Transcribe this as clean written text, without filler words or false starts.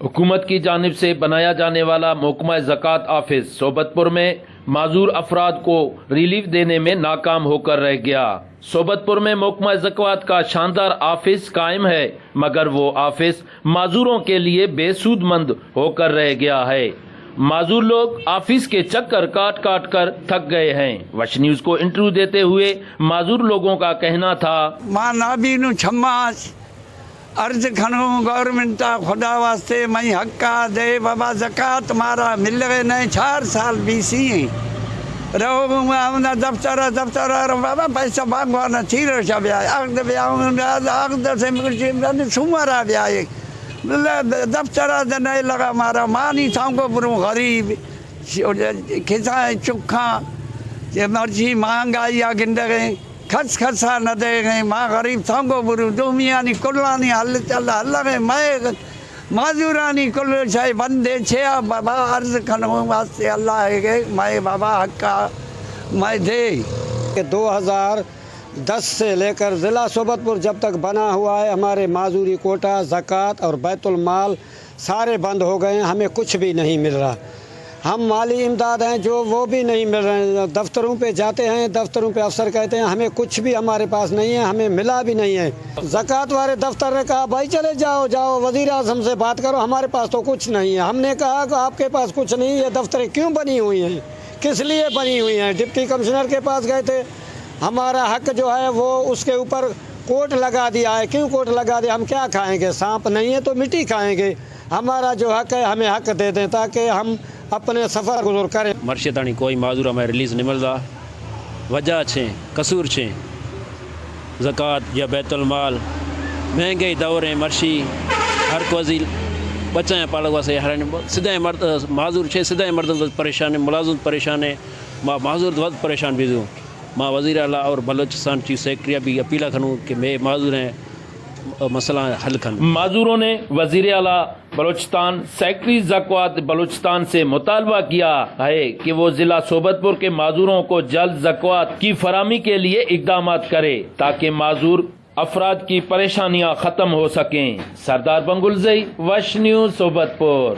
حکومت کی جانب سے بنایا جانے والا محکمہ زکوٰۃ آفس صوبت پور میں معذور افراد کو ریلیف دینے میں ناکام ہو کر رہ گیا۔ صوبت پور میں محکمہ زکوٰۃ کا شاندار آفس قائم ہے، مگر وہ آفس معذوروں کے لیے بے سود مند ہو کر رہ گیا ہے۔ معذور لوگ آفس کے چکر کاٹ کاٹ کر تھک گئے ہیں۔ وش نیوز کو انٹرویو دیتے ہوئے معذور لوگوں کا کہنا تھا، ماں نابینو چھماس عرض کھنوں گورنمنٹ خدا واسطے میں حقا دے بابا زکوٰۃ مارا مل گئے نہیں 4 سال BC رہو دفتر بابا پیسہ باغوانا چیرو شا بیا عقد سے سمرا بیا دفتر نہیں لگا مارا مانی تھاؤں کو بروں غریب کھسائیں چکھاں یہ مرضی مہنگائی آ گند گئے خرچ خرچا نہ دے گئے ماں غریب تھانگو برو دومیانی کلانی حل چل حل گئے میں معذورانی کل شاہی بندے چھیا بابا عرض کھنوں واسطے اللہ ہے میں بابا حقا میں دے کہ 2010 سے لے کر ضلع صوبت پور جب تک بنا ہوا ہے ہمارے معذوری کوٹا زکوٰۃ اور بیت المال سارے بند ہو گئے ہیں، ہمیں کچھ بھی نہیں مل رہا۔ ہم مالی امداد ہیں جو وہ بھی نہیں مل رہے ہیں، دفتروں پہ جاتے ہیں، دفتروں پہ افسر کہتے ہیں ہمیں کچھ بھی ہمارے پاس نہیں ہے، ہمیں ملا بھی نہیں ہے۔ زکوٰۃ والے دفتر نے کہا بھائی چلے جاؤ وزیر اعظم سے بات کرو، ہمارے پاس تو کچھ نہیں ہے۔ ہم نے کہا کہ آپ کے پاس کچھ نہیں، یہ دفتریں کیوں بنی ہوئی ہیں، کس لیے بنی ہوئی ہیں؟ ڈپٹی کمشنر کے پاس گئے تھے، ہمارا حق جو ہے وہ اس کے اوپر کوٹ لگا دیا ہے۔ کیوں کوٹ لگا دیا؟ ہم کیا کھائیں گے؟ سانپ نہیں ہے تو مٹی کھائیں گے۔ ہمارا جو حق ہے ہمیں حق دے دیں تاکہ ہم اپنے سفر گزر کریں۔ مرشدانی کوئی معذور ہمیں ریلیز نہیں مل رہا، وجہ چھیں قصور چھیں زکوٰۃ یا بیت المال مہنگائی دور ہیں، مرشی ہر کو وزیر بچائیں پالک واسے سدھے مرد معذور چھے سدھے مرد پریشان ہیں، ملازم پریشان ہیں، ماں معذور ود پریشان بھی دوں۔ ماں وزیر اعلیٰ اور بلوچستان چیف سیکرٹری بھی اپیلا کھنوں کہ میں معذور ہیں مسئلہ حل کھن۔ معذوروں نے وزیر اعلیٰ بلوچستان سیکرٹری زکوٰۃ بلوچستان سے مطالبہ کیا ہے کہ وہ ضلع صوبت پور کے معذوروں کو جلد زکوٰۃ کی فراہمی کے لیے اقدامات کرے تاکہ معذور افراد کی پریشانیاں ختم ہو سکیں۔ سردار بنگلزئی، وش نیوز، صوبت پور۔